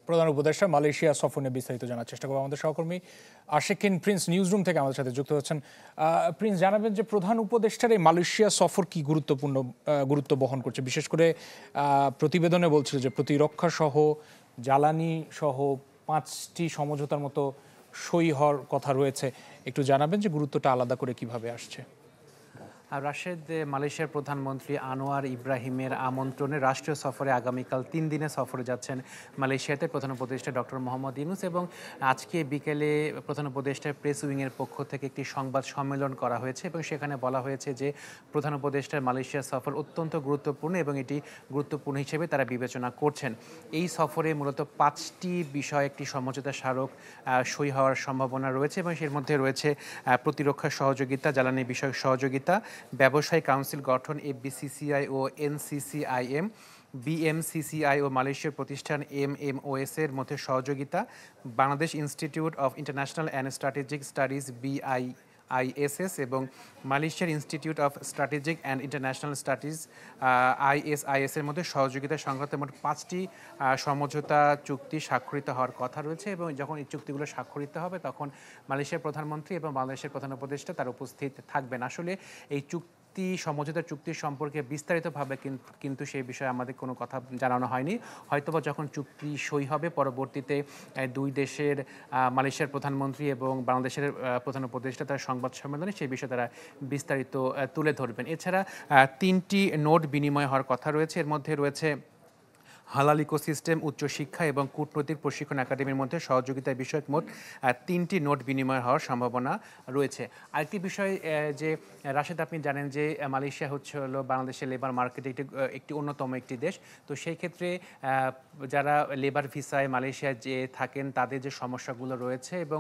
প্রধান উপদেষ্টা মালয়েশিয়া সফর নিয়ে বিস্তারিত জানার চেষ্টা করবো। আমাদের সহকর্মী আশিকিন প্রিন্স নিউজরুম থেকে আমাদের সাথে যুক্ত হচ্ছেন। প্রিন্স, জানাবেন যে প্রধান উপদেষ্টার এই মালয়েশিয়া সফর কি গুরুত্ব বহন করছে? বিশেষ করে প্রতিবেদনে বলছিল যে প্রতিরক্ষা সহ জ্বালানি সহ 5টি সমঝোতার মতো সই হওয়ার কথা রয়েছে। একটু জানাবেন যে গুরুত্বটা আলাদা করে কিভাবে আসছে। রাশেদ, মালয়েশিয়ার প্রধানমন্ত্রী আনোয়ার ইব্রাহিমের আমন্ত্রণে রাষ্ট্রীয় সফরে আগামীকাল 3 দিনের সফরে যাচ্ছেন মালয়েশিয়াতে প্রধান উপদেষ্টা ডক্টর মোহাম্মদ ইউনূস, এবং আজকে বিকেলে প্রধান উপদেষ্টার প্রেস উইংয়ের পক্ষ থেকে একটি সংবাদ সম্মেলন করা হয়েছে এবং সেখানে বলা হয়েছে যে প্রধান উপদেষ্টার মালয়েশিয়া সফর অত্যন্ত গুরুত্বপূর্ণ এবং এটি গুরুত্বপূর্ণ হিসেবে তারা বিবেচনা করছেন। এই সফরে মূলত 5টি বিষয় একটি সমঝোতা স্মারক সই হওয়ার সম্ভাবনা রয়েছে এবং এর মধ্যে রয়েছে প্রতিরক্ষা সহযোগিতা, জ্বালানি বিষয়ক সহযোগিতা, ব্যবসায়িক কাউন্সিল গঠন এফবিসিসিআই ও এনসিসিআইএম, বিএমসিসিআই ও মালয়েশিয়ার প্রতিষ্ঠান এমএমওএস এর মধ্যে সহযোগিতা, Bangladesh institute of international and strategic studies BISS এবং মালয়েশিয়ার institute of strategic and international studies ISIS এর মধ্যে সহযোগিতা সংক্রান্ত মোট 5টি সমঝোতা চুক্তি স্বাক্ষরিত হওয়ার কথা রয়েছে এবং যখন এই চুক্তিগুলো স্বাক্ষরিত হবে তখন মালয়েশিয়ার প্রধানমন্ত্রী এবং বাংলাদেশের প্রধান উপদেষ্টা তার উপস্থিত থাকবেন। আসলে এই সমঝোতা চুক্তি সম্পর্কে বিস্তারিতভাবে কিন্তু সেই বিষয়ে আমাদের কোনো কথা জানানো হয়নি। হয়তোবা যখন চুক্তি সই হবে পরবর্তীতে দুই দেশের মালয়েশিয়ার প্রধানমন্ত্রী এবং বাংলাদেশের প্রধান উপদেষ্টা তার সংবাদ সম্মেলনে সেই বিষয়ে তারা বিস্তারিত তুলে ধরবেন। এছাড়া 3টি নোট বিনিময় হওয়ার কথা রয়েছে। এর মধ্যে রয়েছে হালাল ইকোসিস্টেম, উচ্চশিক্ষা এবং কূটনৈতিক প্রশিক্ষণ একাডেমির মধ্যে সহযোগিতা বিষয়ক মোট 3টি নোট বিনিময় হওয়ার সম্ভাবনা রয়েছে। আরেকটি বিষয় যে রাশেদ, আপনি জানেন যে মালয়েশিয়া হলো বাংলাদেশের লেবার মার্কেটে একটি অন্যতম একটি দেশ। তো সেই ক্ষেত্রে যারা লেবার ভিসায় মালয়েশিয়ায় যে থাকেন তাদের যে সমস্যাগুলো রয়েছে এবং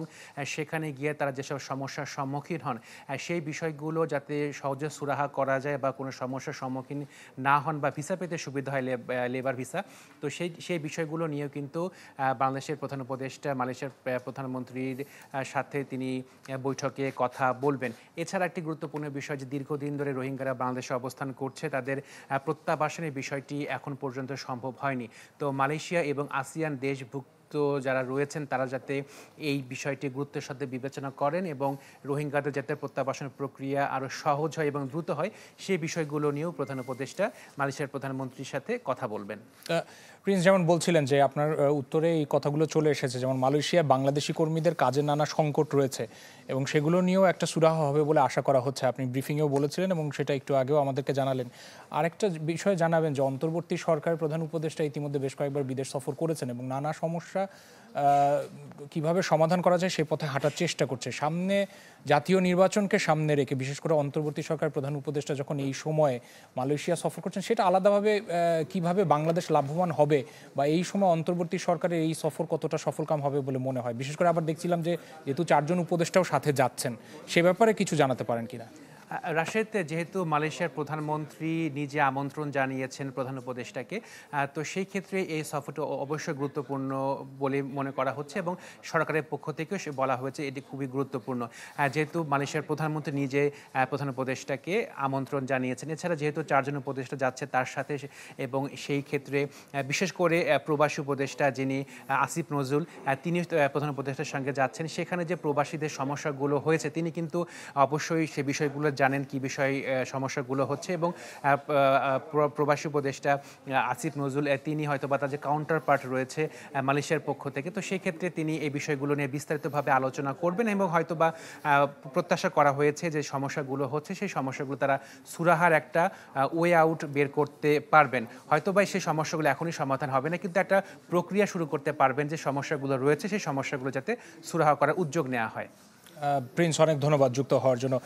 সেখানে গিয়ে তারা যেসব সমস্যার সম্মুখীন হন সেই বিষয়গুলো যাতে সহজে সুরাহা করা যায় বা কোনো সমস্যার সম্মুখীন না হন বা ভিসা পেতে সুবিধা হয় লেবার ভিসা, তো সেই বিষয়গুলো নিয়েও কিন্তু বাংলাদেশের প্রধান উপদেষ্টা মালয়েশিয়ার প্রধানমন্ত্রীর সাথে তিনি বৈঠকে কথা বলবেন। এছাড়া একটি গুরুত্বপূর্ণ বিষয় যে দীর্ঘদিন ধরে রোহিঙ্গারা বাংলাদেশে অবস্থান করছে, তাদের প্রত্যাবাসনের বিষয়টি এখন পর্যন্ত সম্ভব হয়নি। তো মালয়েশিয়া এবং আসিয়ান দেশভুক্ত যারা রয়েছেন তারা যাতে এই বিষয়টি গুরুত্বের সাথে বিবেচনা করেন এবং রোহিঙ্গাদের যাতে প্রত্যাবাসন প্রক্রিয়া আরও সহজ হয় এবং দ্রুত হয় সেই বিষয়গুলো নিয়েও প্রধান উপদেষ্টা মালয়েশিয়ার প্রধানমন্ত্রীর সাথে কথা বলবেন। প্রিন্স, যেমন বলছিলেন যে আপনার উত্তরে এই কথাগুলো চলে এসেছে, যেমন মালয়েশিয়া বাংলাদেশি কর্মীদের কাজের নানা সংকট রয়েছে এবং সেগুলো নিয়েও একটা সুরাহা হবে বলে আশা করা হচ্ছে। আপনি ব্রিফিংয়েও বলেছিলেন এবং সেটা একটু আগেও আমাদেরকে জানালেন। আরেকটা বিষয় জানাবেন যে অন্তর্বর্তী সরকারের প্রধান উপদেষ্টা ইতিমধ্যে বেশ কয়েকবার বিদেশ সফর করেছেন এবং নানা সমস্যা কিভাবে সমাধান করা যায় সেই পথে হাঁটার চেষ্টা করছে। সামনে জাতীয় নির্বাচনকে সামনে রেখে বিশেষ করে অন্তর্বর্তী সরকার প্রধান উপদেষ্টা যখন এই সময়ে মালয়েশিয়া সফর করছেন, সেটা আলাদাভাবে কিভাবে বাংলাদেশ লাভবান হবে বা এই সময় অন্তর্বর্তী সরকারের এই সফর কতটা সফলকাম হবে বলে মনে হয়? বিশেষ করে আবার দেখছিলাম যে যেহেতু 4 জন উপদেষ্টাও সাথে যাচ্ছেন, সে ব্যাপারে কিছু জানাতে পারেন কিনা? রাশেদ, যেহেতু মালয়েশিয়ার প্রধানমন্ত্রী নিজে আমন্ত্রণ জানিয়েছেন প্রধান উপদেষ্টাকে, তো সেই ক্ষেত্রে এই সফরটা অবশ্যই গুরুত্বপূর্ণ বলে মনে করা হচ্ছে এবং সরকারের পক্ষ থেকেও বলা হয়েছে এটি খুবই গুরুত্বপূর্ণ। যেহেতু মালয়েশিয়ার প্রধানমন্ত্রী নিজে প্রধান উপদেষ্টাকে আমন্ত্রণ জানিয়েছেন, এছাড়া যেহেতু 4 জন উপদেষ্টা যাচ্ছে তার সাথে, এবং সেই ক্ষেত্রে বিশেষ করে প্রবাসী উপদেষ্টা যিনি আসিফ নজরুল, তিনি প্রধান উপদেষ্টার সঙ্গে যাচ্ছেন। সেখানে যে প্রবাসীদের সমস্যাগুলো হয়েছে তিনি কিন্তু অবশ্যই সে বিষয়গুলো জানেন কি বিষয় সমস্যাগুলো হচ্ছে এবং প্রবাসী উপদেষ্টা আসিফ নজরুল তিনি হয়তো বা তার যে কাউন্টার পার্ট রয়েছে মালয়েশিয়ার পক্ষ থেকে, তো সেই ক্ষেত্রে তিনি এই বিষয়গুলো নিয়ে বিস্তারিতভাবে আলোচনা করবেন এবং হয়তো বা প্রত্যাশা করা হয়েছে যে সমস্যাগুলো হচ্ছে সেই সমস্যাগুলো তারা সুরাহার একটা ওয়ে আউট বের করতে পারবেন। হয়তো বা সেই সমস্যাগুলো এখনই সমাধান হবে না, কিন্তু একটা প্রক্রিয়া শুরু করতে পারবেন যে সমস্যাগুলো রয়েছে সেই সমস্যাগুলো যাতে সুরাহা করার উদ্যোগ নেওয়া হয়। প্রিন্স, অনেক ধন্যবাদ যুক্ত হওয়ার জন্য।